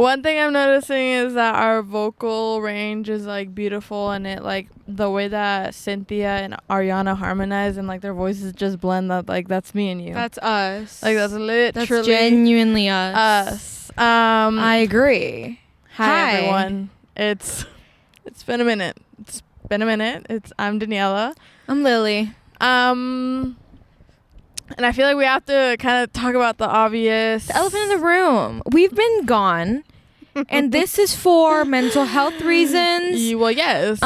One thing I'm noticing is that our vocal range is like beautiful, and it like the way that Cynthia and Ariana harmonize and like their voices just blend. That like that's me and you. That's us. Like that's literally That's genuinely us. I agree. Hi everyone. It's been a minute. I'm Daniela. I'm Lily. And I feel like we have to kind of talk about the obvious. The elephant in the room. We've been gone. And this is for mental health reasons. Well, yes.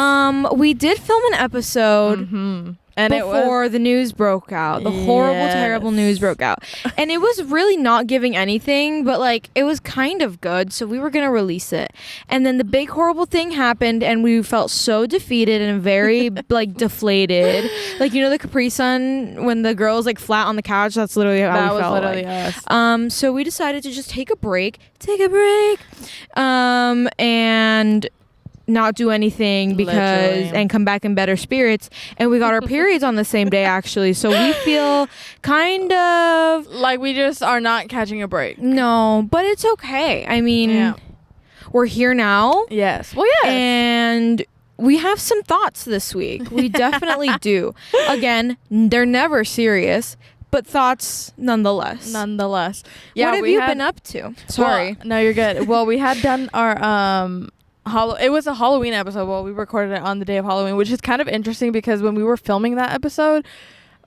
We did film an episode and before the news broke out. The horrible, terrible news broke out. And it was really not giving anything, but like it was kind of good, so we were gonna release it. And then the big horrible thing happened, and we felt so defeated and very like deflated. Like, you know, the Capri Sun when the girl's like flat on the couch. That's literally how we felt. That was literally us. So we decided to just take a break, and not do anything and come back in better spirits. And we got our periods on the same day, actually, so we feel kind of like we just are not catching a break. No, but it's okay. I mean, we're here now. Yes. Well, yes. And we have some thoughts this week. We definitely do. Again, they're never serious, but thoughts nonetheless. Yeah, what have you been up to? Sorry. Well, no, you're good. Well, we had done our it was a Halloween episode. Well, we recorded it on the day of Halloween, which is kind of interesting because when we were filming that episode,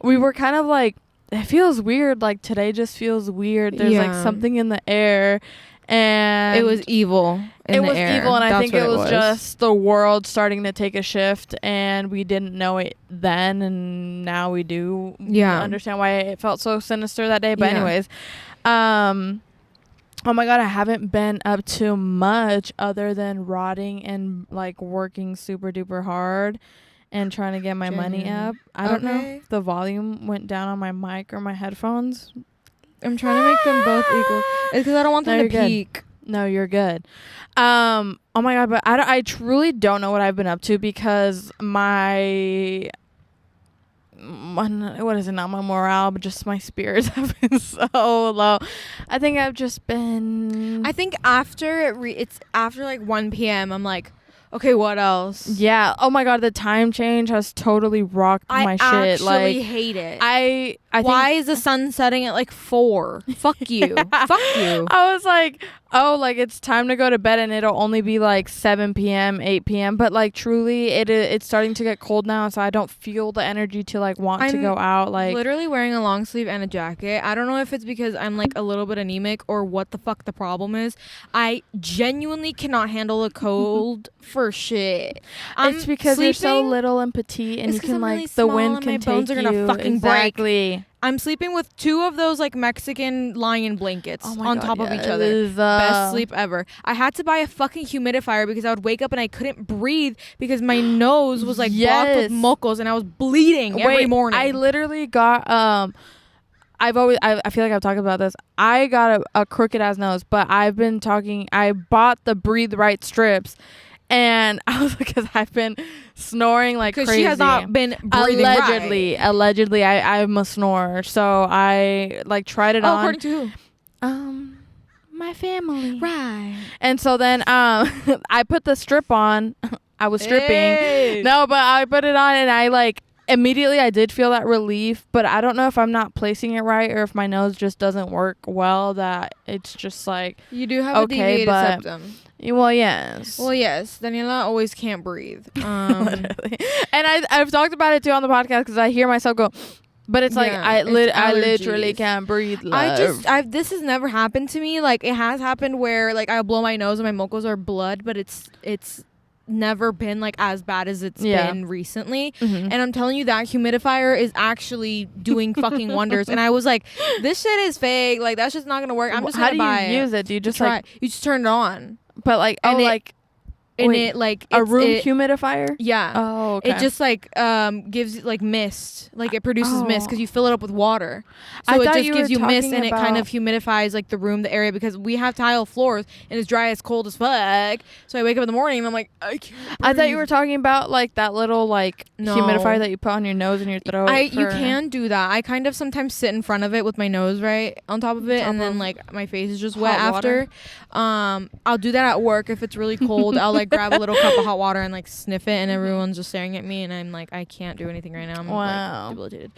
we were kind of like, it feels weird. Like today just feels weird. There's like something in the air, and it was evil. And I think it was just the world starting to take a shift, and we didn't know it then, and now we do. Yeah, understand why it felt so sinister that day. But anyways, oh my God, I haven't been up to much other than rotting and like working super duper hard and trying to get my money up. I don't know if the volume went down on my mic or my headphones. I'm trying to make them both equal. It's because I don't want them to peak. No, you're good. Oh my God, but I truly don't know what I've been up to because my morale, but just my spirits have been so low. I think I've just been. I think after it's after like 1 p.m. I'm like, okay, what else? Yeah. Oh my God, the time change has totally rocked my shit. I actually like, hate it. I Why is the sun setting at like 4? Fuck you. Fuck you. I was like, oh, like it's time to go to bed, and it'll only be like 7 p.m., 8 p.m. But like truly, it's starting to get cold now, so I don't feel the energy to like want to go out. Like literally wearing a long sleeve and a jacket. I don't know if it's because I'm like a little bit anemic or what the fuck the problem is. I genuinely cannot handle a cold for shit. It's because you're so little and petite, and you can like really the wind can my take bones are gonna you. Fucking break. Exactly. I'm sleeping with 2 of those like Mexican lion blankets on top of each other. Is, best sleep ever. I had to buy a fucking humidifier because I would wake up and I couldn't breathe because my nose was like blocked with mocos and I was bleeding every morning. I literally got I feel like I've talked about this. I got a crooked ass nose, but I bought the Breathe Right strips. And I was because I've been snoring like crazy. Because she has not been breathing Allegedly, I'm a snorer. So I like tried it on. According to who? My family. Right. And so then I put the strip on. I was stripping. Hey. No, but I put it on and I like immediately I did feel that relief, but I don't know if I'm not placing it right or if my nose just doesn't work well, that it's just like you do have a deviated septum. Well, yes. Daniela always can't breathe. Literally. And I've talked about it too on the podcast because I hear myself go, but it's like I literally can't breathe. Love. This has never happened to me. Like it has happened where like I'll blow my nose and my mocos are blood, but it's never been like as bad as it's been recently. And I'm telling you that humidifier is actually doing fucking wonders. And I was like, this shit is fake. Like that's just not gonna work. I'm just gonna buy it. How do you use it? Do you just you just turn it on? But like, and Wait, it like a room it, humidifier? yeah. Oh, okay. It just like gives like mist, like it produces mist because you fill it up with water. I So it thought just you gives were you mist, talking and it kind about- of humidifies like the room, the area, because we have tile floors and it's dry as cold as fuck. So I wake up in the morning and I'm like, I can't I thought you breathe. were talking about like that little like No. humidifier that you put on your nose and your throat. You can do that. I kind of sometimes sit in front of it with my nose right on top of it, Top and then of like my face is just wet hot after. I'll do that at work if it's really cold. I'll like grab a little cup of hot water and like sniff it, and everyone's just staring at me, and I'm like, I can't do anything right now. I'm Wow. like debilitated.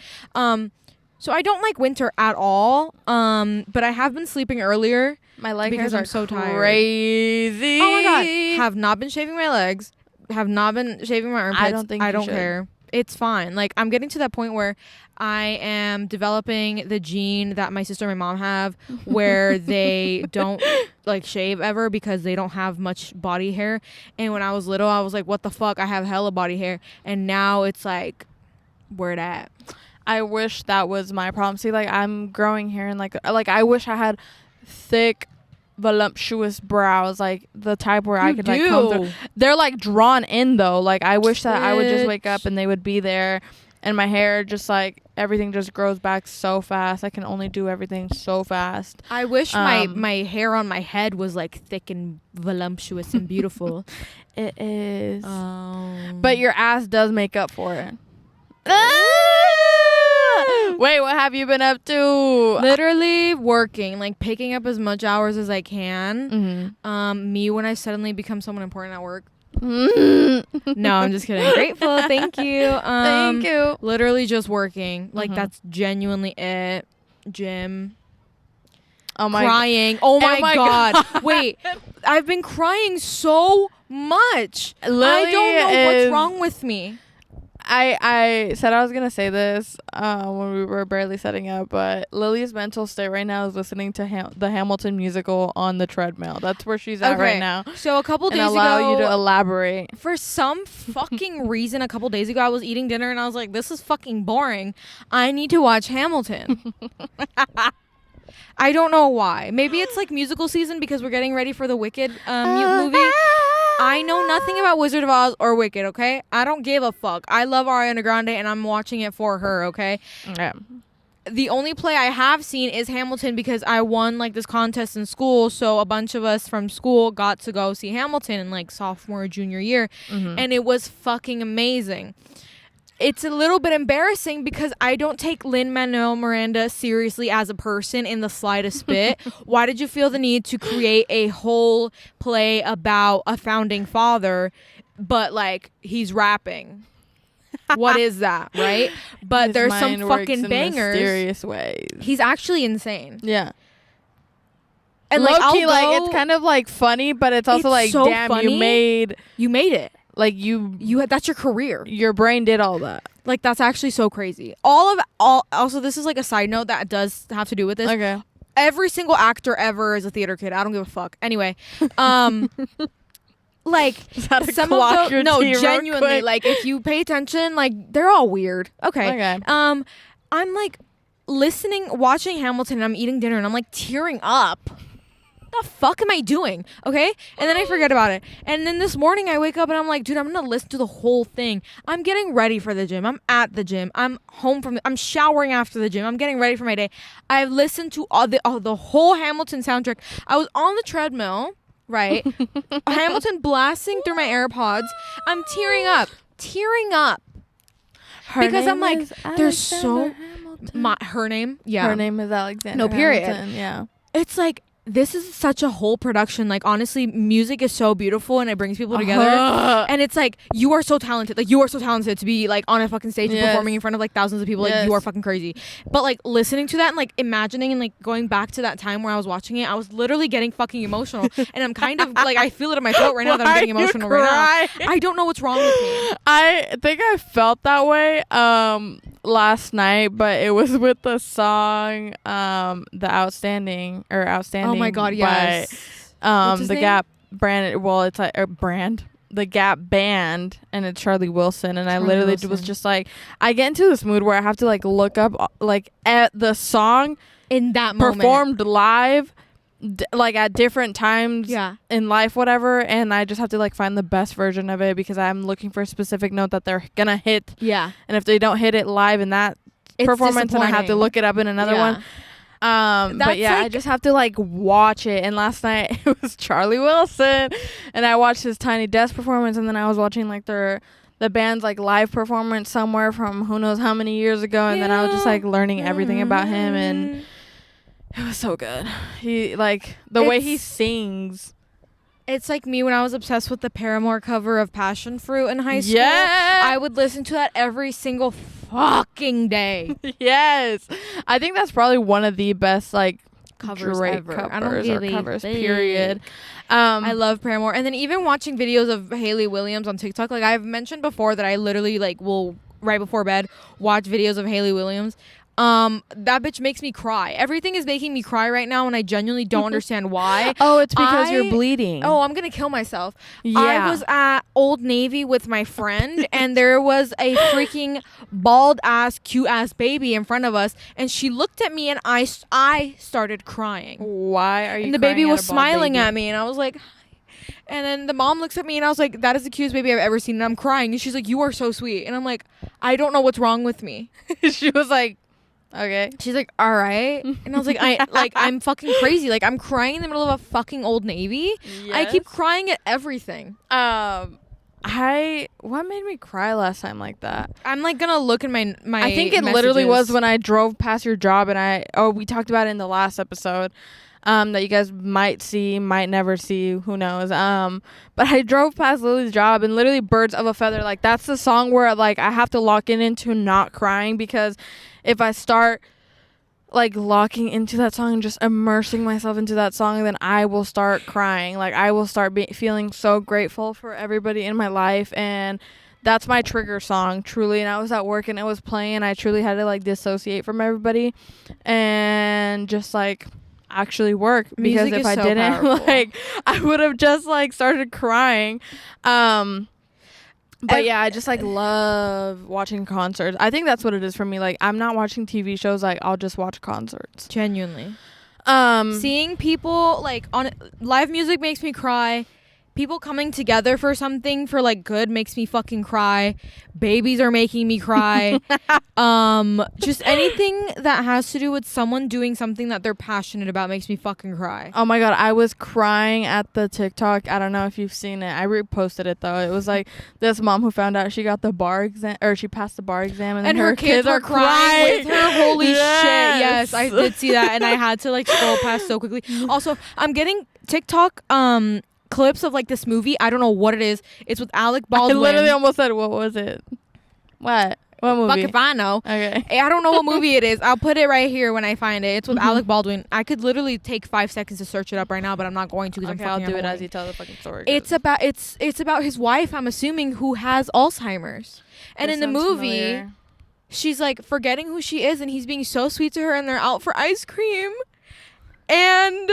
So I don't like winter at all. But I have been sleeping earlier. My leg because hairs I'm are so tired. crazy. Oh my god! Have not been shaving my legs. Have not been shaving my armpits. I don't think I you don't should. care. It's fine. Like I'm getting to that point where I am developing the gene that my sister and my mom have, where they don't like shave ever because they don't have much body hair. And when I was little, I was like, "What the fuck? I have hella body hair." And now it's like, where it at? I wish that was my problem. See, like I'm growing hair and like I wish I had thick, voluptuous brows, like the type where I could like come through. They're like drawn in though. Like I wish that I would just wake up and they would be there, and my hair just like everything just grows back so fast. I can only do everything so fast. I wish my hair on my head was like thick and voluptuous and beautiful. It is, but your ass does make up for it. Wait, what have you been up to? Literally working, like picking up as much hours as I can. Mm-hmm. Me when I suddenly become someone important at work. Mm-hmm. No, I'm just kidding. Grateful, thank you. Thank you. Literally just working. Like Mhm. that's genuinely it. Gym. Oh my Crying. Oh my, my god. God. Wait, I've been crying so much. Lily I don't know is- what's wrong with me. I said I was gonna say this when we were barely setting up, but Lily's mental state right now is listening to the Hamilton musical on the treadmill. That's where she's at right now. So a couple And days allow ago, you to elaborate. for some fucking reason, a couple days ago, I was eating dinner and I was like, this is fucking boring. I need to watch Hamilton. I don't know why. Maybe it's like musical season because we're getting ready for the Wicked movie. I know nothing about Wizard of Oz or Wicked, okay? I don't give a fuck. I love Ariana Grande and I'm watching it for her, okay? Yeah. The only play I have seen is Hamilton because I won like this contest in school, so a bunch of us from school got to go see Hamilton in like sophomore, junior year, and it was fucking amazing. It's a little bit embarrassing because I don't take Lin-Manuel Miranda seriously as a person in the slightest bit. Why did you feel the need to create a whole play about a founding father, but like he's rapping? What is that, right? But His there's some mind works fucking in bangers. mysterious ways. He's actually insane. Yeah. And Low like, key, I'll like go, it's kind of like funny, but it's also It's like, so damn, funny. you made like that's your career. your brain did all that. Like that's actually so crazy. Also, this is like a side note that does have to do with this. Okay. Every single actor ever is a theater kid. I don't give a fuck. Anyway, like Gotta some clock of your the no, tea real genuinely, quick. like if you pay attention, like they're all weird. Okay. Okay. I'm like watching Hamilton, and I'm eating dinner, and I'm like tearing up. The fuck am I doing? Okay. And then I forget about it. And then this morning I wake up and I'm like, dude, I'm gonna listen to the whole thing. I'm getting ready for the gym. I'm at the gym. I'm home I'm showering after the gym. I'm getting ready for my day. I've listened to the whole Hamilton soundtrack. I was on the treadmill, right? Hamilton blasting through my AirPods. I'm tearing up. Because I'm like, there's so her name. Yeah. Her name is Alexander. No, period. Hamilton, yeah. It's like, this is such a whole production. Like, honestly, music is so beautiful and it brings people together. And it's like, you are so talented. Like, you are so talented to be like on a fucking stage and Yes. performing in front of like thousands of people. Like, you Yes. are fucking crazy. But like listening to that and like imagining and like going back to that time where I was watching it, I was literally getting fucking emotional. And I'm kind of like, I feel it in my throat right now that I'm getting Why are you emotional right now. crying? I don't know what's wrong with me. I think I felt that way last night, but it was with the song the outstanding. Oh my God, by, yes. What's his the name? Gap brand. Well, it's like a brand, the Gap band, and it's Charlie Wilson. And I Charlie literally Wilson. was just like, I get into this mood where I have to like look up like at the song In that moment. performed live like at different times Yeah. in life, whatever, and I just have to like find the best version of it because I'm looking for a specific note that they're gonna hit, Yeah. and if they don't hit it live in that It's performance, then I have to disappointing. look it up in another Yeah. one. But That's yeah, I like- just have to like watch it. And last night it was Charlie Wilson, and I watched his Tiny Desk performance, and then I was watching like the band's like live performance somewhere from who knows how many years ago, and then I was just like learning everything about him, and it was so good. He like the way he It's- sings. It's like me when I was obsessed with the Paramore cover of Passion Fruit in high school. Yeah. I would listen to that every single fucking day. Yes, I think that's probably one of the best like Covers Drake ever. I don't covers really or covers. think. Period. I love Paramore. And then even watching videos of Hayley Williams on TikTok, like I've mentioned before that I literally like will right before bed watch videos of Hayley Williams. That bitch makes me cry. Everything is making me cry right now, and I genuinely don't understand why. Oh, it's because I- you're bleeding. Oh, I'm gonna kill myself. yeah. I was at Old Navy with my friend, and there was a freaking bald ass, cute ass baby in front of us, and she looked at me, and I started crying. Why are you? And the baby crying was at a bald smiling baby? at me, and I was like, "Hi." And then the mom looks at me, and I was like, "That is the cutest baby I've ever seen," and I'm crying, and she's like, "You are so sweet," and I'm like, "I don't know what's wrong with me." She was like, okay. She's like, "All right," and I was like, I'm fucking crazy. Like, I'm crying in the middle of a fucking Old Navy. I keep crying at everything. What made me cry last time like that? I'm like gonna look in my I think it literally was messages. when I drove past your job, and we talked about it in the last episode. That you guys might see, might never see, who knows. But I drove past Lily's job, and literally Birds of a Feather, like that's the song where like I have to lock into not crying, because if I start like locking into that song and just immersing myself into that song, then I will start crying. Like I will start feeling so grateful for everybody in my life, and that's my trigger song, truly. And I was at work and it was playing, and I truly had to like dissociate from everybody and just like actually work, because Music if is I so didn't powerful. like I would have just like started crying. But yeah, I just like love watching concerts. I think that's what it is for me. Like I'm not watching TV shows, like I'll just watch concerts. Genuinely. Um Seeing people like on live music makes me cry. People coming together for something for like good makes me fucking cry. Babies are making me cry. Just anything that has to do with someone doing something that they're passionate about makes me fucking cry. Oh my god, I was crying at the TikTok. I don't know if you've seen it. I reposted it though. It was like this mom who found out she got the bar exam, or she passed the bar exam, and, And her kids are were crying with her. Holy shit. Yes. Yes, I did see that, and I had to like scroll past so quickly. Also, I'm getting TikTok clips of like this movie. I don't know what it is. It's with Alec I Baldwin. literally almost said, what was it? What movie? Fuck if I know. Okay. I don't know what movie it is. I'll put it right here when I find it. It's with Alec Baldwin. I could literally take 5 seconds to search it up right now, but I'm not going to because Okay, I'm I'll fucking do it as annoying. you tell the fucking story. It's about his wife, I'm assuming, who has Alzheimer's. And in the movie, she's like forgetting who she is, and he's being so sweet to her, and they're out for ice cream. And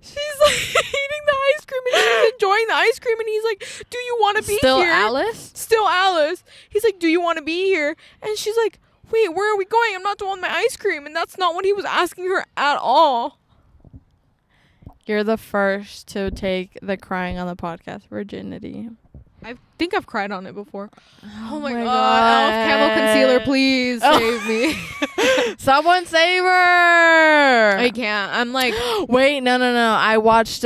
she's like eating the ice cream, and she's enjoying the ice cream, and he's like, "Do you want to be Still here?" Alice? Still Alice. He's like, "Do you want to be here?" And she's like, "Wait, where are we going? I'm not doing my ice cream." And that's not what he was asking her at all. You're the first to take the crying on the podcast virginity. I think I've cried on it before. Oh my my god. Elf Camo Concealer, God. please Oh. save me. Someone save her! I can't. I'm like, Wait, no. I watched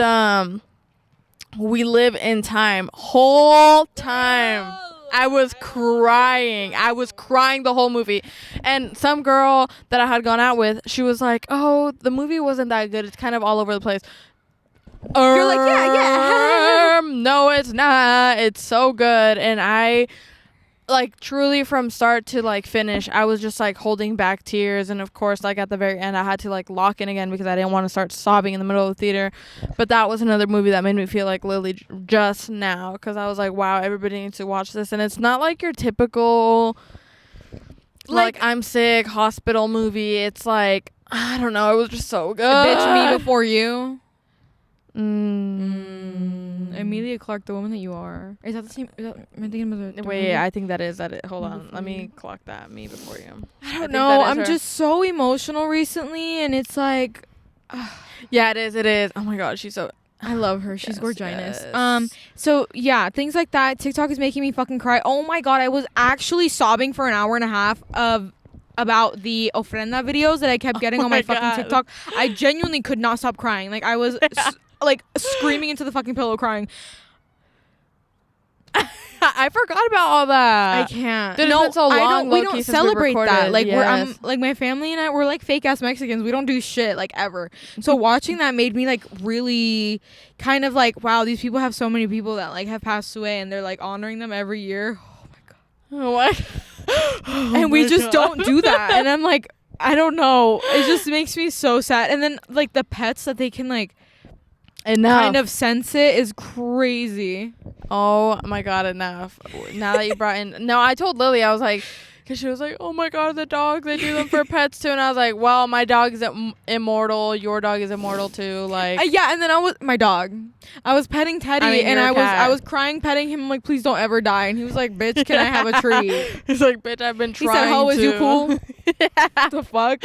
We Live in Time. Whole time. I was crying. I was crying the whole movie. And some girl that I had gone out with, she was like, "Oh, the movie wasn't that good. It's kind of all over the place." You're like, yeah. No, it's not. It's so good. And I like truly from start to like finish, I was just like holding back tears. And of course, like at the very end, I had to like lock in again because I didn't want to start sobbing in the middle of the theater. But that was another movie that made me feel like Lily just now, because I was like, wow, everybody needs to watch this. And it's not like your typical like I'm sick hospital movie. It's like, I don't know, it was just so good. Bitch Me Before You. Emilia Emilia Clarke, the woman that you are. Is that the same? Am I thinking about the Wait, movie? I think that is it. Hold Me on. Before Let me You. clock that. Me Before You. I think don't that know. is I'm her. just so emotional recently, and it's like, Yeah, it is. Oh my god, she's so. I love her. She's Yes, gorgeous. yes. So yeah, things like that. TikTok is making me fucking cry. Oh my god, I was actually sobbing for an hour and a half about the ofrenda videos that I kept getting on my fucking God. TikTok. I genuinely could not stop crying. Like I was like screaming into the fucking pillow crying. I forgot about all that. I can't. Dude, it's been so I long, don't. We low-key, don't since we celebrate recorded. that. Like Yes. I'm like my family and I. We're like fake ass Mexicans. We don't do shit like ever. So watching that made me like really kind of like, wow, these people have so many people that like have passed away and they're like honoring them every year. What? And we just don't do that. And I'm like, I don't know. It just makes me so sad. And then like the pets that they can like Enough. kind of sense it is crazy. Oh my god, enough. Now that you brought in. No, I told Lily, I was like, because she was like, oh my god, the dogs, they do them for pets too. And I was like, well, my dog is immortal. Your dog is immortal too. Like, Yeah, and then my dog. I was petting Teddy, I mean, and you're a I cat. was crying petting him. I'm like, please don't ever die. And he was like, bitch, can I have a treat? He's like, bitch, I've been He trying said, "Ho, is you to." cool?" The fuck?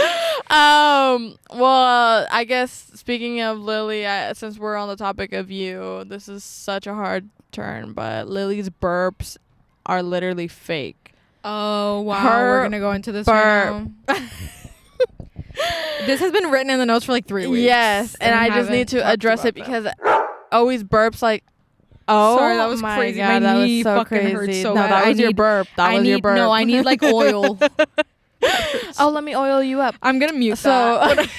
Well, I guess speaking of Lily, since we're on the topic of you, this is such a hard turn, but Lily's burps are literally fake. Oh wow, Her we're gonna go into this burp. right now. This has been written in the notes for like 3 weeks. Yes, and we I just haven't need to talked address it about that. because always burps like. Oh, Sorry, that was my crazy. God, My that knee was so fucking crazy. hurts so no, bad. that was I your need- burp. That was your burp. No, I need like oil. Oh, let me oil you up. I'm gonna mute So, that.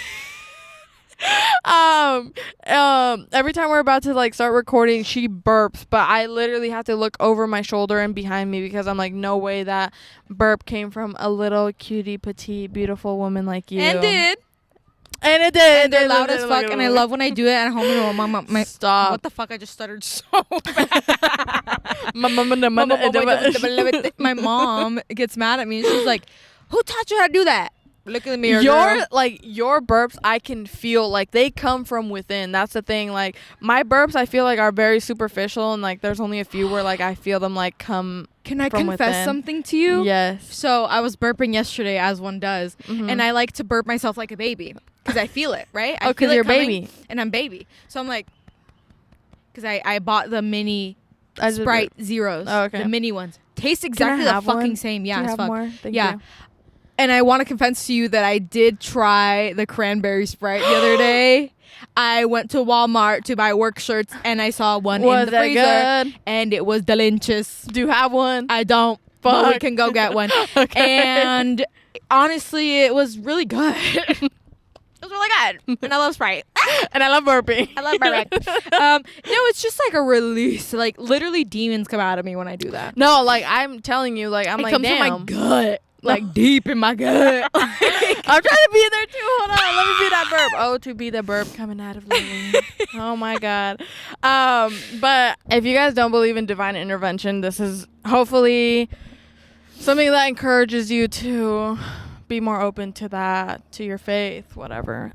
every time we're about to like start recording, she burps, but I literally have to look over my shoulder and behind me because I'm like, no way that burp came from a little cutie, petite, beautiful woman like you. And did. And it did. And they're loud as fuck, and I love when I do it at home. And my Stop. what the fuck? I just stuttered so bad. My mom gets mad at me, and she's like, "Who taught you how to do that?" Look in the mirror. girl. Your burps, I can feel like they come from within. That's the thing. Like my burps, I feel like are very superficial, and like there's only a few where like I feel them like come. Can I from confess within. something to you? Yes. So I was burping yesterday, as one does, Mhm. and I like to burp myself like a baby because I feel it, right? I Oh, feel because it you're coming, baby. and I'm baby. So I'm like, because I bought the mini I just- Sprite Zeros, Oh, okay. the mini ones. Taste Can I exactly the have fucking one? same. Do Yeah, you as have fuck. more? Thank Yeah. you. And I want to confess to you that I did try the cranberry Sprite the other day. I went to Walmart to buy work shirts, and I saw one Was in the that freezer, good? and it was delicious. Do you have one? I don't, but we Fuck. can go get one. Okay. And honestly, it was really good. It was really good, and I love Sprite. And I love burping. I love Sprite. No, it's just like a release. Like literally, demons come out of me when I do that. No, like I'm telling you, like I'm It like, comes damn. from my gut, like deep in my gut. I'm trying to be there too. Hold on, let me be that burp. Oh, to be the burp coming out of Lily. Oh my God. But if you guys don't believe in divine intervention, this is hopefully something that encourages you to be more open to that, to your faith, whatever.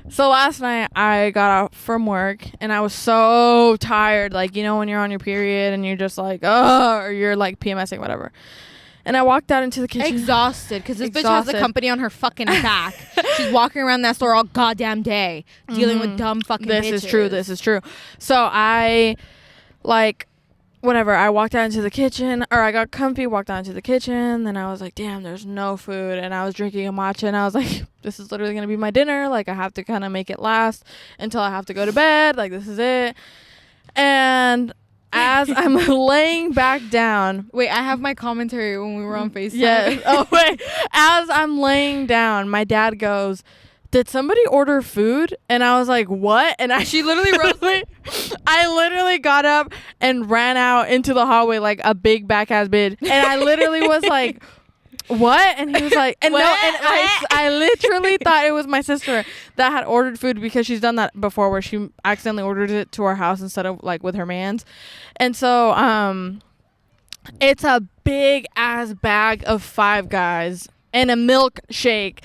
So last night I got out from work and I was so tired, like, you know, when you're on your period and you're just like, oh, or you're like PMSing, whatever. And I walked out into the kitchen. Exhausted because this bitch has Exhausted. the company on her fucking back. She's walking around that store all goddamn day dealing with dumb fucking This bitches. is true. This is true. So I, like, whatever. I walked out into the kitchen, or I got comfy, walked out into the kitchen. Then I was like, damn, there's no food. And I was drinking a matcha, and I was like, this is literally going to be my dinner. Like, I have to kind of make it last until I have to go to bed. Like, this is it. And as I'm laying back down, Wait, I have my commentary when we were on FaceTime. yes. Oh, wait. As I'm laying down, my dad goes, did somebody order food? And I was like, what? And she literally I literally got up and ran out into the hallway like a big back ass bitch. And I literally was like, what? And he was like, and no, and I literally thought it was my sister that had ordered food because she's done that before where she accidentally ordered it to our house instead of like with her mans. And so, it's a big ass bag of Five Guys and a milkshake.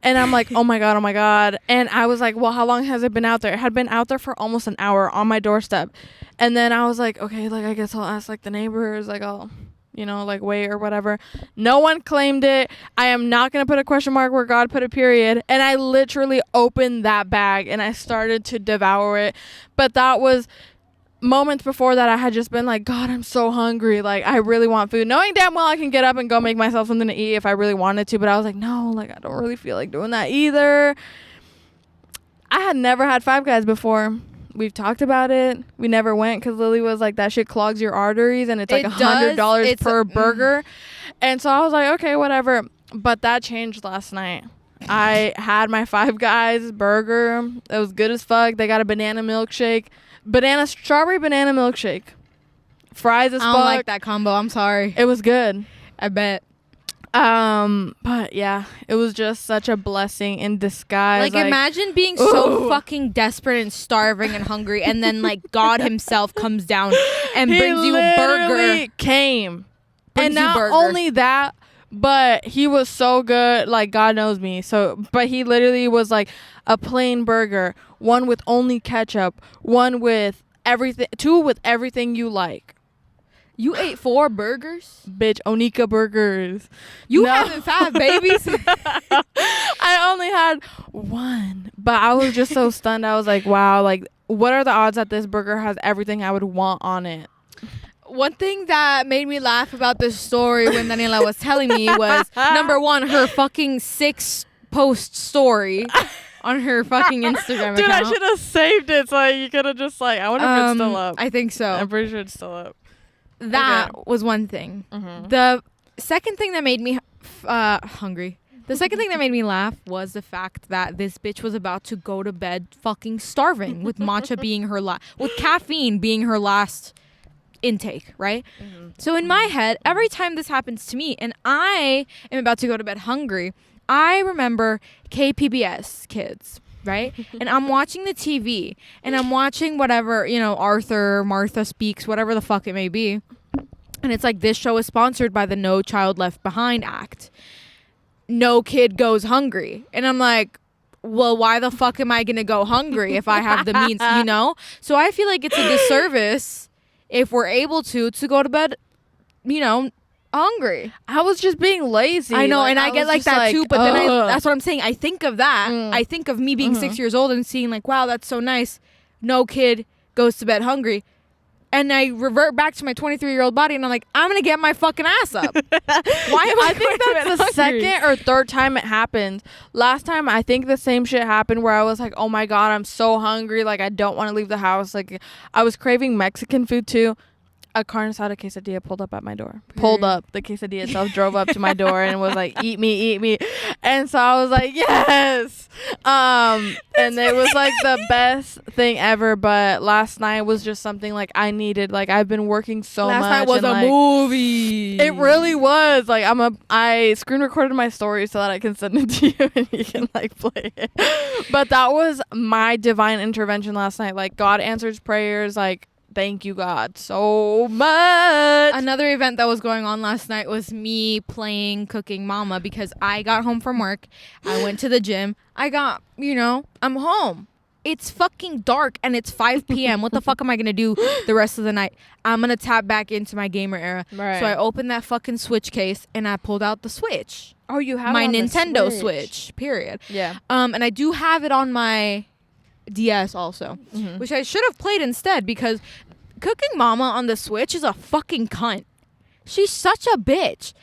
And I'm like, oh my God. And I was like, well, how long has it been out there? It had been out there for almost an hour on my doorstep. And then I was like, okay, like, I guess I'll ask like the neighbors, like I'll you know, like weight or whatever. No one claimed it. I am not going to put a question mark where God put a period. And I literally opened that bag and I started to devour it. But that was moments before that I had just been like, God, I'm so hungry. Like, I really want food. Knowing damn well I can get up and go make myself something to eat if I really wanted to. But I was like, no, like, I don't really feel like doing that either. I had never had Five Guys before. We've talked about it. We never went because Lily was like, that shit clogs your arteries and it's like $100 per burger. And so I was like, okay, whatever. But that changed last night. I had my Five Guys burger. It was good as fuck. They got a banana milkshake. Strawberry banana milkshake. Fries as fuck. I don't like that combo. I'm sorry. It was good. I bet. But yeah, it was just such a blessing in disguise. Like imagine being so fucking desperate and starving and hungry, and then like God himself comes down and brings you a burger. Came. And not only that, but he was so good, like God knows me. So, but he literally was like a plain burger, one with only ketchup, one with everything, two with everything you like. You ate 4 burgers? Bitch, Onika burgers. You having 5 babies? I only had 1. But I was just so stunned. I was like, wow, like, what are the odds that this burger has everything I would want on it? One thing that made me laugh about this story when Daniela was telling me was, number 1, her fucking 6-post story on her fucking Instagram account. Dude, I should have saved it so you could have just like, I wonder if it's still up. I think so. I'm pretty sure it's still up. That was one thing. Mm-hmm. The second thing that made me hungry. The second thing that made me laugh was the fact that this bitch was about to go to bed fucking starving with matcha being her with caffeine being her last intake, right? Mm-hmm. So in my head, every time this happens to me and I am about to go to bed hungry, I remember KPBS Kids. Right? And I'm watching the TV and I'm watching whatever, you know, Martha Speaks, whatever the fuck it may be. And it's like, this show is sponsored by the No Child Left Behind Act. No kid goes hungry. And I'm like, well, why the fuck am I going to go hungry if I have the means, you know? So I feel like it's a disservice if we're able to go to bed, you know, hungry. I was just being lazy. I know, like, and I get like that like, too, but then that's what I'm saying. I think of that. I think of me being 6 years old and seeing like, wow, that's so nice. No kid goes to bed hungry. And I revert back to my 23-year-old body and I'm like, I'm going to get my fucking ass up. Why am I think that's the second or third time it happened. Last time, I think the same shit happened where I was like, oh my God, I'm so hungry. Like, I don't want to leave the house. Like, I was craving Mexican food too. A carne asada quesadilla pulled up at my door. Pulled up. The quesadilla itself drove up to my door and was like, eat me, eat me. And so I was like, yes. And it was like the best thing ever. But last night was just something like I needed. Like, I've been working so much. Last night was a movie. It really was. Like, I screen recorded my story so that I can send it to you and you can like play it. But that was my divine intervention last night. Like, God answers prayers. Like, thank you, God, so much. Another event that was going on last night was me playing Cooking Mama because I got home from work. I went to the gym. I'm home. It's fucking dark and it's 5 p.m. What the fuck am I going to do the rest of the night? I'm going to tap back into my gamer era. Right. So I opened that fucking Switch case and I pulled out the Switch. Oh, you have my Nintendo Switch, period. Yeah. And I do have it on my DS also, which I should have played instead because Cooking Mama on the Switch is a fucking cunt. She's such a bitch.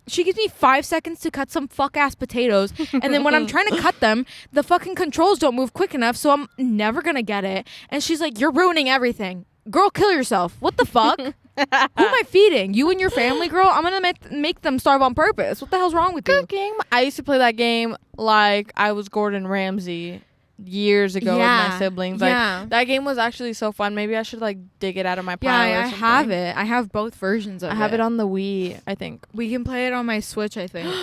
She gives me 5 seconds to cut some fuck ass potatoes, and then when I'm trying to cut them, the fucking controls don't move quick enough, so I'm never gonna get it. And she's like, "You're ruining everything, girl. Kill yourself. What the fuck? Who am I feeding? You and your family, girl? I'm gonna make them starve on purpose. What the hell's wrong with you?" I used to play that game like I was Gordon Ramsay years ago with my siblings. Like, that game was actually so fun. Maybe I should like dig it out of my pile. Yeah, I have it. I have both versions of it. I have it on the Wii, I think. We can play it on my Switch, I think.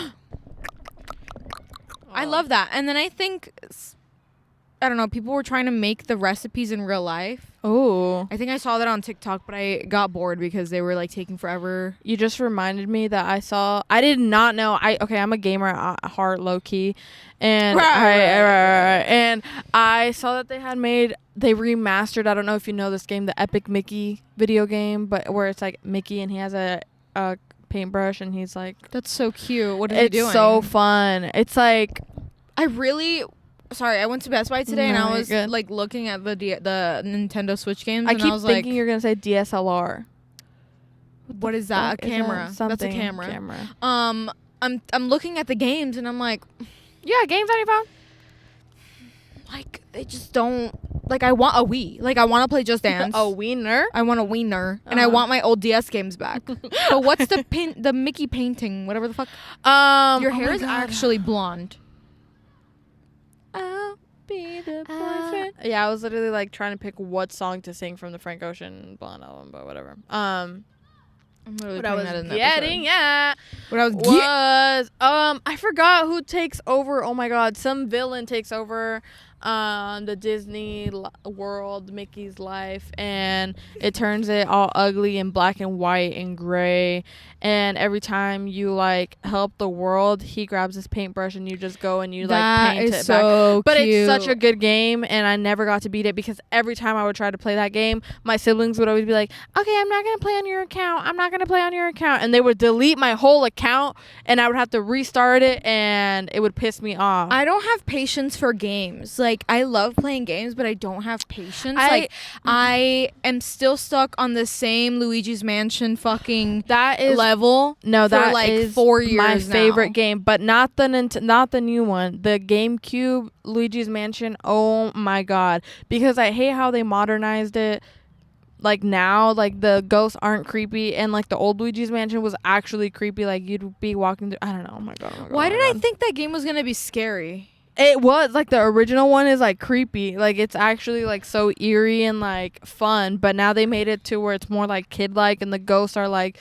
I love that. And then I think I don't know, people were trying to make the recipes in real life. Oh, I think I saw that on TikTok, but I got bored because they were like taking forever. you just reminded me that I did not know. I'm a gamer at heart, low key, and and I saw that they remastered. I don't know if you know this game, the Epic Mickey video game, but where it's like Mickey and he has a paintbrush and he's like, That's so cute. What are you doing? It's so fun. It's like, I went to Best Buy today and No, I you're was good. like looking at the Nintendo Switch games I and keep I was thinking like, you're gonna say DSLR. what is that? A Fuck, is that camera. That's a something? camera. I'm looking at the games and I'm like, Yeah, games on your phone. like they just don't, like I want a Wii. Like I want to play Just Dance. A wiener. I want a wiener and I want my old DS games back. But what's the Mickey painting, whatever the fuck? Your Oh hair my is God. actually blonde. I'll be the boyfriend. Yeah, I was literally like trying to pick what song to sing from the Frank Ocean Blonde album, but whatever. I'm literally What I putting was that in the getting at What I was was I forgot who takes over. Oh my God, some villain takes over the Disney World, Mickey's life, and it turns it all ugly and black and white and gray. And every time you like help the world, he grabs his paintbrush and you just go and you like paint it back. so But cute. it's such a good game, and I never got to beat it because every time I would try to play that game, my siblings would always be like, okay, I'm not going to play on your account. I'm not going to play on your account. And they would delete my whole account, and I would have to restart it, and it would piss me off. I don't have patience for games. Like I love playing games, but I don't have patience. I am still stuck on the same Luigi's Mansion fucking that is level. no, for that like is 4 years my favorite now. game, but not the new one, the GameCube Luigi's Mansion. Oh my God, because I hate how they modernized it. Like now, like the ghosts aren't creepy, and like the old Luigi's Mansion was actually creepy. Like you'd be walking through. I don't know. Oh my God. Oh my God, Why oh did my I God. think that game was gonna be scary? It was like the original one is like creepy. Like it's actually like so eerie and like fun. But now they made it to where it's more like kid like, and the ghosts are like,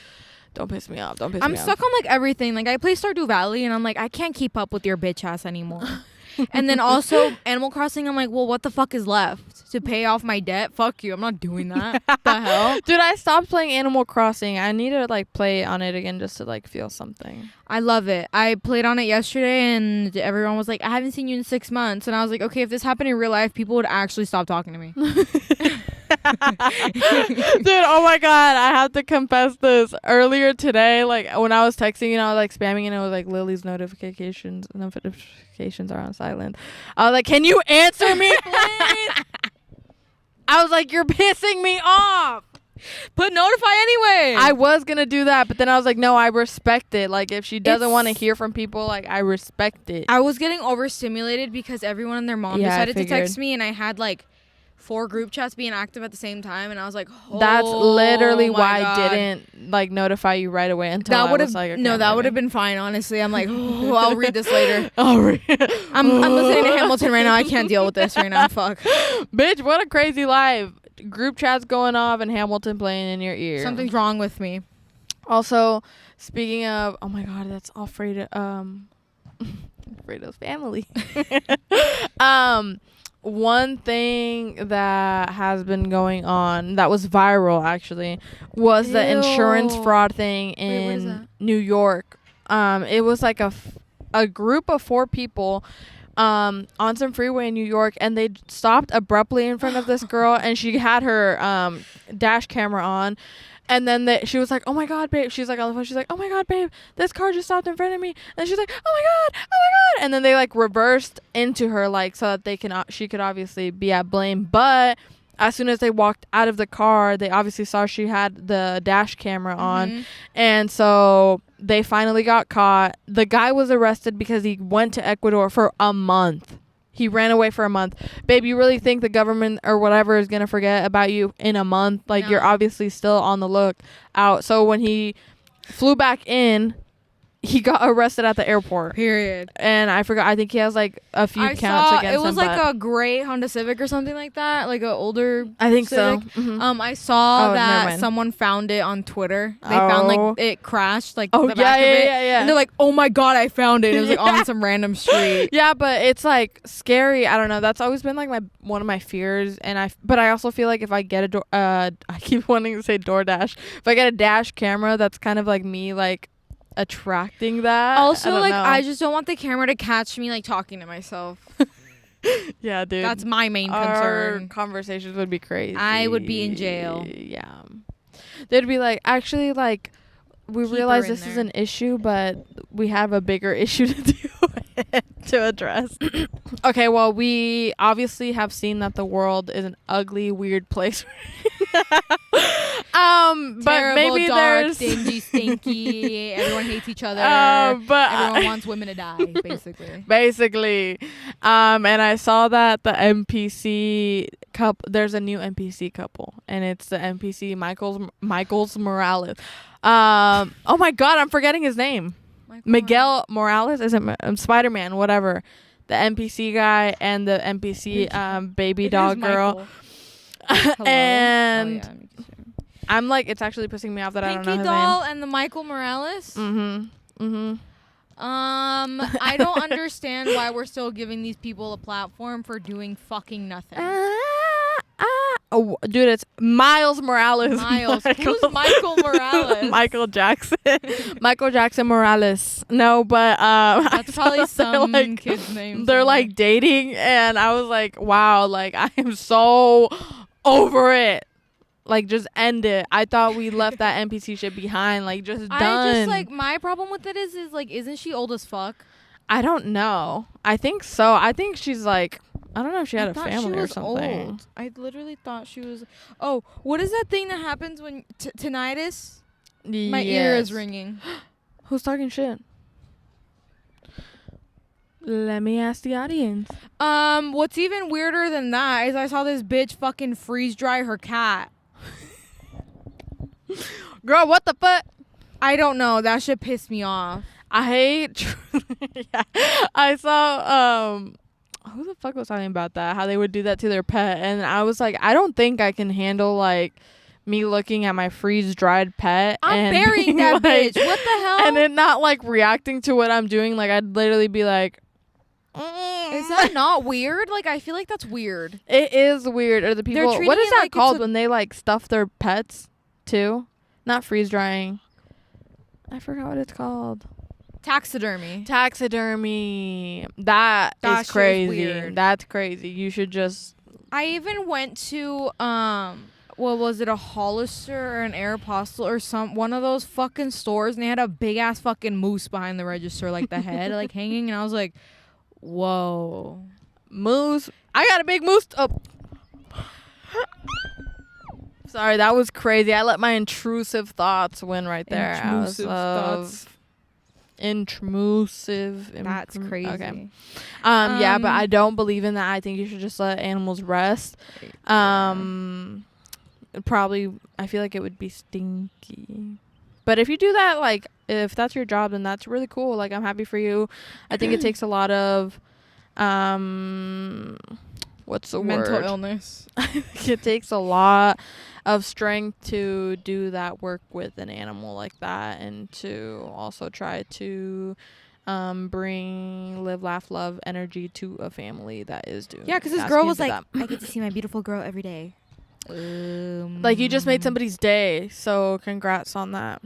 don't piss me off. Don't piss I'm me off. stuck on like everything. Like I play Stardew Valley and I'm like, I can't keep up with your bitch ass anymore. And then also Animal Crossing, I'm like, well, what the fuck is left to pay off my debt? Fuck you. I'm not doing that. What the hell? Dude, I stopped playing Animal Crossing. I need to like play on it again just to like feel something. I love it. I played on it yesterday and everyone was like, I haven't seen you in 6 months. And I was like, okay, if this happened in real life, people would actually stop talking to me. Dude, oh my God, I have to confess this. Earlier today, like when I was texting and I was like spamming and it was like Lily's notifications are on silent. I was like, can you answer me, please? I was like, you're pissing me off. Put notify anyway. I was gonna do that, but then I was like, no, I respect it. Like if she doesn't It's- want to hear from people, like I respect it. I was getting overstimulated because everyone and their mom Yeah, I decided to text figured. me and I had like 4 group chats being active at the same time and I was like, That's literally my why God. I didn't like notify you right away until That I would was have like, okay, no, I'm that would leaving. have been fine. Honestly, I'm like, oh, I'll read this later. Oh, I'm listening to Hamilton right now. I can't deal with this right now. Fuck. Bitch, what a crazy life. Group chats going off and Hamilton playing in your ear. Something's wrong with me. Also, speaking of, oh my God, that's Alfredo. Alfredo's family. One thing that has been going on that was viral actually was the insurance Ew. fraud thing Wait, what is in that? New York. It was like a group of 4 people on some freeway in New York, and they stopped abruptly in front of this girl, and she had her dash camera on. And then she was like, oh my God, babe. She's like on the phone. She's like, oh my God, babe. This car just stopped in front of me. And she's like, oh my God, oh my God. And then they like reversed into her, like so that she could obviously be at blame. But as soon as they walked out of the car, they obviously saw she had the dash camera on. Mhm. And so they finally got caught. The guy was arrested because he went to Ecuador for a month. He ran away for a month. Babe, you really think the government or whatever is going to forget about you in a month? Like, No. you're obviously still on the lookout. So when he flew back in, he got arrested at the airport. Period. And I forgot. I think he has like a few I counts saw against him. it was like a gray Honda Civic or something like that, like a older. I think Civic. so. Mhm. I saw Oh, never that mind. someone found it on Twitter. They found Oh. like it crashed, like Oh, the back of it. yeah. And they're like, "Oh my god, I found it!" And it was like Yeah. on some random street. Yeah, but it's like scary. I don't know. That's always been like one of my fears. But I also feel like if I get I keep wanting to say DoorDash. If I get a dash camera, that's kind of like me like attracting that. Also, like know. I just don't want the camera to catch me like talking to myself. Yeah, dude. That's my main Our concern. conversations would be crazy. I would be in jail. Yeah. They'd be like, actually, like, we Keep her realize in this is there. an issue, but we have a bigger issue to deal with, to address. Okay, well, we obviously have seen that the world is an ugly, weird place. But Terrible, maybe dark, there's dingy, stinky. Everyone hates each other. but Everyone wants women to die, basically. basically, and I saw that the NPC couple. There's a new NPC couple, and it's the NPC Michaels Morales. Oh my God, I'm forgetting his name. Miguel Morales, is it Spider-Man? Whatever. The NPC guy and the NPC baby dog girl. And Oh, yeah. I'm like, it's actually pissing me off that I don't know Pinky his Doll and the Michael Morales. name. I don't understand why we're still giving these people a platform for doing fucking nothing. Oh, dude, it's Miles Morales. Miles. Who's Michael Morales? Michael Jackson. Michael Jackson Morales. No, but That's probably some like, kid's name. they're like dating, and I was like, wow, like I am so over it. Like, just end it. I thought we left that NPC shit behind. Like, just done. I just like my problem with it is like, isn't she old as fuck? I don't know. I think so. I think she's like, I don't know if she had a thought family she or was something. old. I literally thought she was. Oh, what is that thing that happens when tinnitus? My ear is ringing. Who's talking shit? Let me ask the audience. What's even weirder than that is I saw this bitch fucking freeze dry her cat. Girl, what the fuck? I don't know. That shit pissed me off. I hate. Yeah. I saw. Who the fuck was talking about that? How they would do that to their pet, and I was like, I don't think I can handle like me looking at my freeze dried pet. I'm and burying being that like, bitch. What the hell? And it not like reacting to what I'm doing. Like I'd literally be like. Is that not weird? Like, I feel like that's weird. It is weird. Or the They're people. treating What is it that like it's called a- when they like stuff their pets too? Not freeze drying. I forgot what it's called. Taxidermy. Taxidermy. That That is shit's crazy. weird. That's crazy. You should just. I even went to what was it, a Hollister or an Aeropostale or one of those fucking stores, and they had a big ass fucking moose behind the register, like the head like hanging, and I was like, whoa. Moose. I got a big moose. Oh. Sorry, that was crazy. I let my intrusive thoughts win right there. Intrusive thoughts. Intrusive. That's crazy. Okay. Yeah, but I don't believe in that. I think you should just let animals rest. Probably, I feel like it would be stinky. But if you do that, like, if that's your job, then that's really cool. Like, I'm happy for you. I think it takes a lot of, what's the Mental word? illness. It takes a lot of strength to do that work with an animal like that, and to also try to bring live, laugh, love energy to a family that is doing. Yeah, because this asking girl to was do like, that. I get to see my beautiful girl every day. Like, you just made somebody's day, so congrats on that.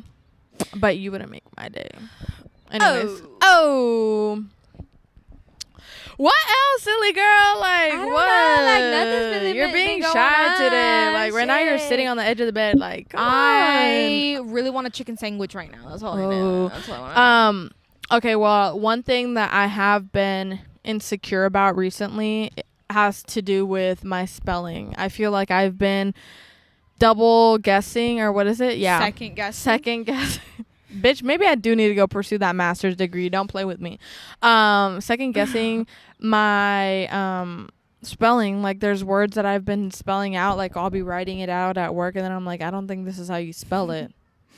But you wouldn't make my day. Anyways. Oh. What else, silly girl? Like, I don't what? know, like, nothing's really You're been being going shy on. today. Like, right now you're Shit. sitting on the edge of the bed. Like, come on. I really want a chicken sandwich right now. That's all I Oh. know. That's all I want. Okay, well, one thing that I have been insecure about recently has to do with my spelling. I feel like I've been double guessing, or what is it? Yeah. Second guess. Second guess. Bitch, maybe I do need to go pursue that master's degree. Don't play with me. Second guessing my spelling. Like, there's words that I've been spelling out. Like, I'll be writing it out at work, and then I'm like, I don't think this is how you spell it.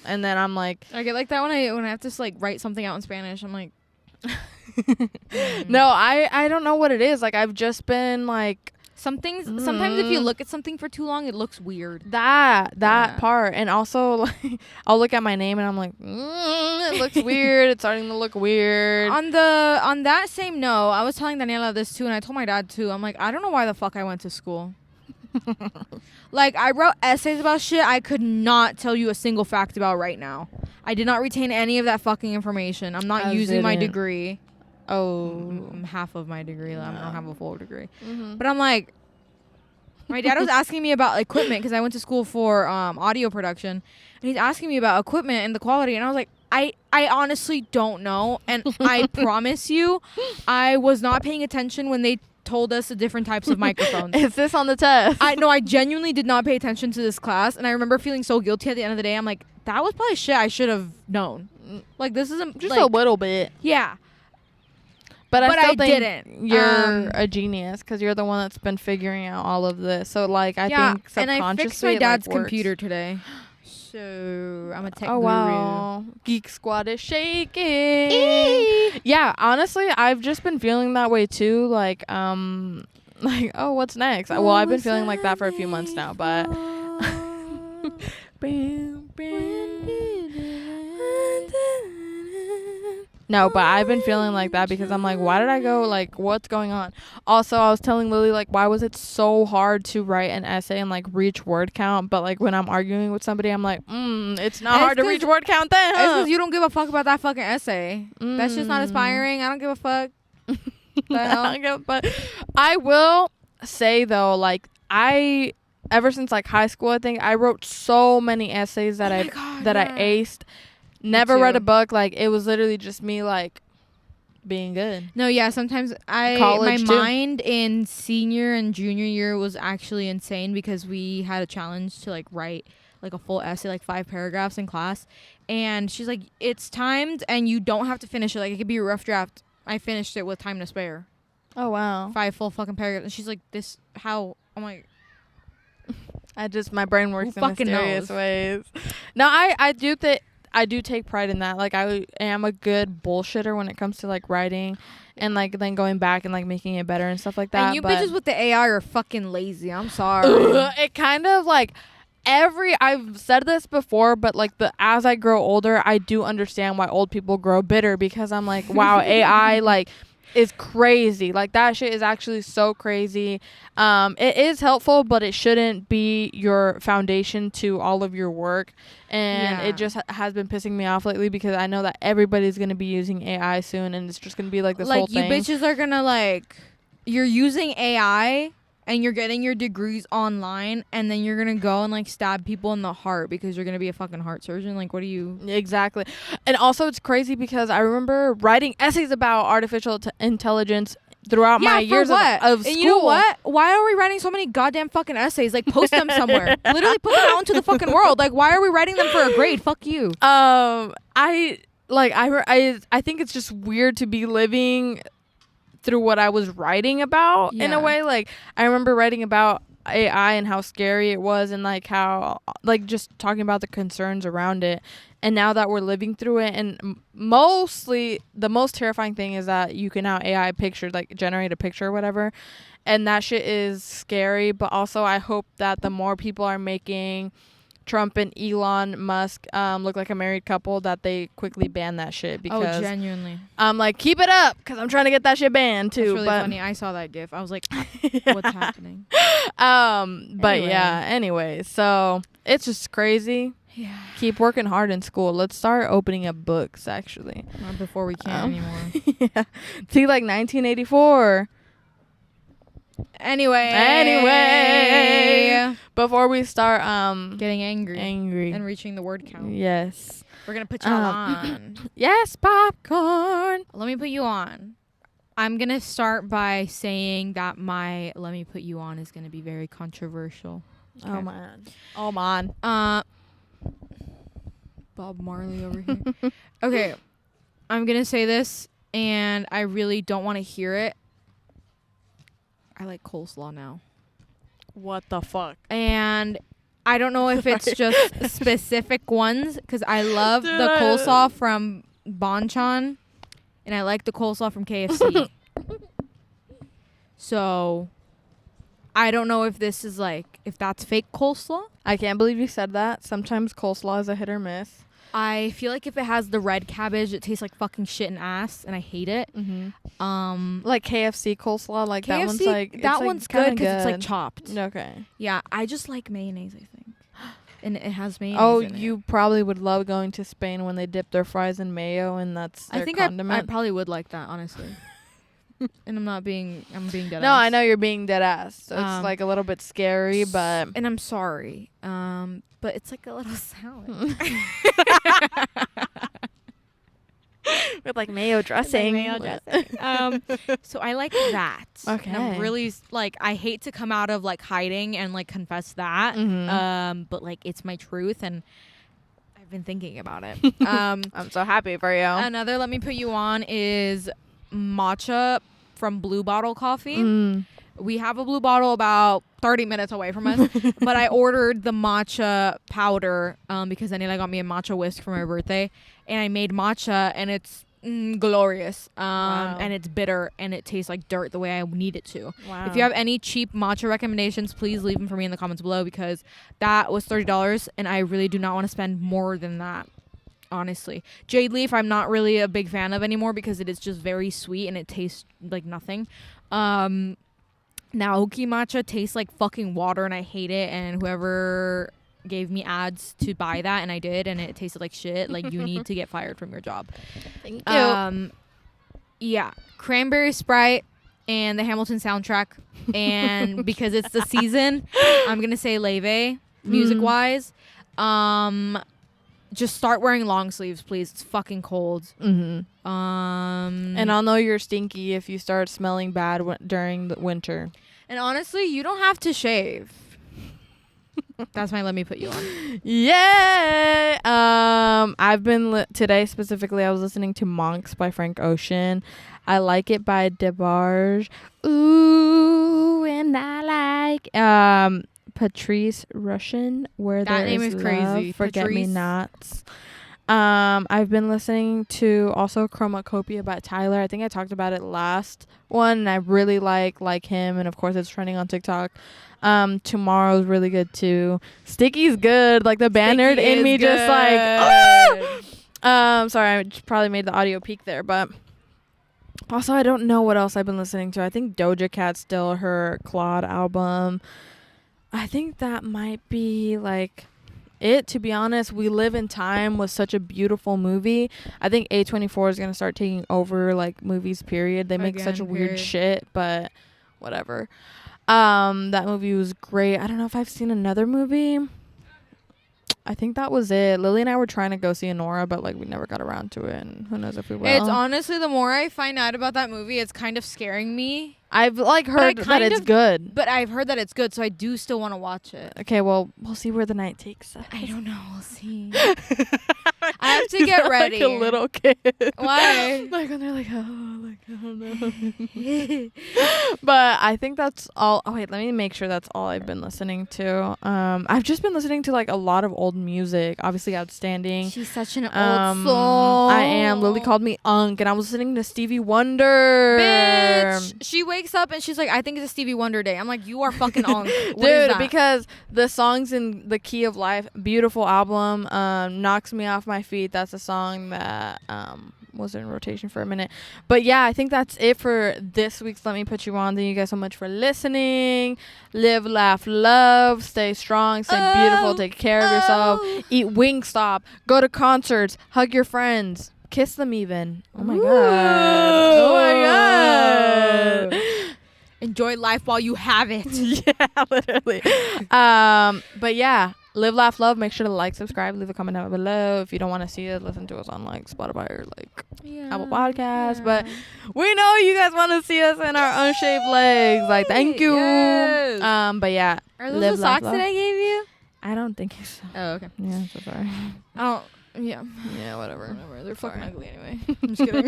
And then I'm like, I get like that when I have to like write something out in Spanish. I'm like, no, I don't know what it is. Like, I've just been like sometimes if you look at something for too long, it looks weird. that Yeah. part. And also, like, I'll look at my name and I'm like, it looks weird. It's starting to look weird. On that same note, I was telling Daniela this too, and I told my dad too. I'm like, I don't know why the fuck I went to school. Like, I wrote essays about shit I could not tell you a single fact about right now. I did not retain any of that fucking information. I'm not using my degree. Half of my degree. I don't have a full degree. But I'm like, my dad was asking me about equipment because I went to school for audio production, and he's asking me about equipment and the quality, and I was like, I honestly don't know, and I promise you, I was not paying attention when they told us the different types of microphones. Is this on the test? I genuinely did not pay attention to this class, and I remember feeling so guilty at the end of the day. I'm like, that was probably shit I should have known. Like, this isn't Just like, a little bit. yeah. But I still think didn't. you're a genius because you're the one that's been figuring out all of this. So, like, I think subconsciously and I fixed my dad's it, like, works. computer today. So I'm a tech Oh guru. wow, Geek Squad is shaking. Yeah, honestly, I've just been feeling that way too. Like, oh, what's next? Well, I've been feeling like that for a few months now, but. No, but I've been feeling like that because I'm like, why did I go? Like, what's going on? Also, I was telling Lily, like, why was it so hard to write an essay and, like, reach word count? But, like, when I'm arguing with somebody, I'm like, it's not hard to reach word count then, It's because you don't give a fuck about that fucking essay. That's just not Mm. inspiring. I don't give a fuck. But I will say, though, like, ever since, like, high school, I think I wrote so many essays that I aced. Never read a book. Like, it was literally just me, like, being good. No, yeah, sometimes my College, too. mind in senior and junior year was actually insane because we had a challenge to, like, write, like, a full essay, like, 5 paragraphs in class. And she's like, it's timed and you don't have to finish it. Like, it could be a rough draft. I finished it with time to spare. Oh, wow. 5 full fucking paragraphs. And she's like, how? I'm like, my brain works Who in fucking mysterious knows? ways. No, I do take pride in that. Like, I am a good bullshitter when it comes to, like, writing and, like, then going back and, like, making it better and stuff like that. and you but bitches with the AI are fucking lazy. I'm sorry. it kind of, like, I've said this before, but, like, as I grow older, I do understand why old people grow bitter because I'm like, wow, AI, like, is crazy. Like, that shit is actually so crazy. It is helpful, but it shouldn't be your foundation to all of your work. And it just has been pissing me off lately because I know that everybody's going to be using AI soon and it's just going to be like this whole thing. Like, you bitches are gonna, like, you're using AI and you're getting your degrees online and then you're gonna go and, like, stab people in the heart because you're gonna be a fucking heart surgeon. Like, what are you? Exactly. And also it's crazy because I remember writing essays about artificial intelligence throughout my years of school. And you know what? Why are we writing so many goddamn fucking essays? Like, post them somewhere. Literally put them out into the fucking world. Like, why are we writing them for a grade? Fuck you. I think it's just weird to be living through what I was writing about in a way. Like, I remember writing about AI and how scary it was and, like, how, like, just talking about the concerns around it. And now that we're living through it, and mostly the most terrifying thing is that you can now AI picture, like, generate a picture or whatever. And that shit is scary. But also I hope that the more people are making Trump and Elon Musk look like a married couple, that they quickly ban that shit. Because genuinely. I'm like, keep it up because I'm trying to get that shit banned too. That's really but funny. I saw that gif. I was like, what's happening? But yeah, anyway, so it's just crazy. Yeah. Keep working hard in school. Let's start opening up books, actually. Not before we can't anymore. Yeah. See, like 1984. Anyway. Before we start Getting angry. and reaching the word count. yes. We're going to put you on. Yes, popcorn. Let me put you on. I'm going to start by saying that my let me put you on is going to be very controversial. Okay. Oh man. Bob Marley over here. Okay. I'm going to say this and I really don't want to hear it. I like coleslaw now. What the fuck? And I don't know if it's just specific ones because I love Dude, the coleslaw from Bonchon and I like the coleslaw from KFC. So I don't know if this is like, if that's fake coleslaw. I can't believe you said that. Sometimes coleslaw is a hit or miss. I feel like if it has the red cabbage, it tastes like fucking shit and ass, and I hate it. Like KFC coleslaw, like that one's KFC, like that it's one's like good kinda because it's like chopped. Okay. Yeah, I just like mayonnaise, I think, and it has mayonnaise. Oh, in it. you probably would love going to Spain when they dip their fries in mayo, and that's their I think condiment. I probably would like that, honestly. And I'm being dead. No, I know you're being dead ass. So it's like a little bit scary, but and I'm sorry. But it's like a little salad with like mayo dressing. So I like that. Okay. And I'm really like, I hate to come out of like hiding and like confess that. But like it's my truth and I've been thinking about it. I'm so happy for you. Another let me put you on is matcha from Blue Bottle Coffee. We have a Blue Bottle about 30 minutes away from us, but I ordered the matcha powder because Daniela got me a matcha whisk for my birthday, and I made matcha, and it's glorious. Wow. And it's bitter, and it tastes like dirt the way I need it to. Wow. If you have any cheap matcha recommendations, please leave them for me in the comments below because that was $30, and I really do not want to spend more than that. Honestly, Jade Leaf I'm not really a big fan of anymore because it is just very sweet and it tastes like nothing. Naoki matcha tastes like fucking water and I hate it, and whoever gave me ads to buy that, and I did, and it tasted like shit. Like, you need to get fired from your job. Thank you. Yeah, Cranberry Sprite and the Hamilton soundtrack, and because it's the season, I'm gonna say Leve music wise. Just start wearing long sleeves, please. It's fucking cold. And I'll know you're stinky if you start smelling bad during the winter. And honestly, you don't have to shave. That's my let me put you on. Yay! I've been today specifically. I was listening to Monks by Frank Ocean. I Like It by DeBarge. Ooh, and I like Patrice Rushen, Where That There name Is is Love, crazy. Forget Me Patrice. Nots. I've been listening to also Chromacopia by Tyler. I think I talked about it last one, and I really like him, and of course it's trending on TikTok. Tomorrow's really good too. Sticky's good. Like the band nerd in me just like sorry, I just probably made the audio peak there, but also I don't know what else I've been listening to. I think Doja Cat still, her Claude album. I think that might be like it, to be honest. We Live in Time was such a beautiful movie. I think A24 is going to start taking over like movies, period. They make such a weird shit, but whatever. That movie was great. I don't know if I've seen another movie. I think that was it. Lily and I were trying to go see Anora, but like we never got around to it, and who knows if we will. It's honestly, the more I find out about that movie, it's kind of scaring me. I've like heard that it's good. But I've heard that it's good, so I do still want to watch it. Okay, well, we'll see where the night takes us. I don't know. We'll see. I have to get ready. Like a little kid. Why? Like when they're like, oh, like I don't know. But I think that's all. Oh wait, let me make sure that's all I've been listening to. I've just been listening to like a lot of old music. Obviously, Outstanding. She's such an old soul. I am. Lily called me Unk, and I was listening to Stevie Wonder. Bitch, she wakes up and she's like, I think it's a Stevie Wonder day. I'm like, you are fucking Unk. Dude, because the songs in The Key of Life, beautiful album. Knocks Me Off My Feet. That's a song that was in rotation for a minute. But yeah, I think that's it for this week's Let Me Put You On. Thank you guys so much for listening. Live, laugh, love. Stay strong. Stay beautiful. Take care of yourself. Eat Wingstop. Go to concerts. Hug your friends. Kiss them even. Oh my god. Oh my god. Enjoy life while you have it. Yeah, literally. But yeah, live, laugh, love. Make sure to like, subscribe, leave a comment down below. If you don't want to see it, listen to us on like Spotify or like Apple Podcasts. But we know you guys want to see us in our unshaved legs. Like, thank you. Yes. But yeah, Are those the socks that I gave you? I don't think so. Oh, okay. Yeah, so sorry. Oh, yeah. Yeah, whatever. They're fucking Sorry. ugly anyway. I'm just kidding.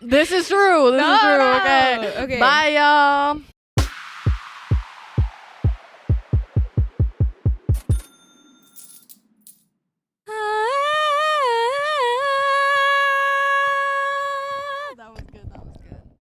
This is true. This is true. No. Okay. Okay. Bye, y'all.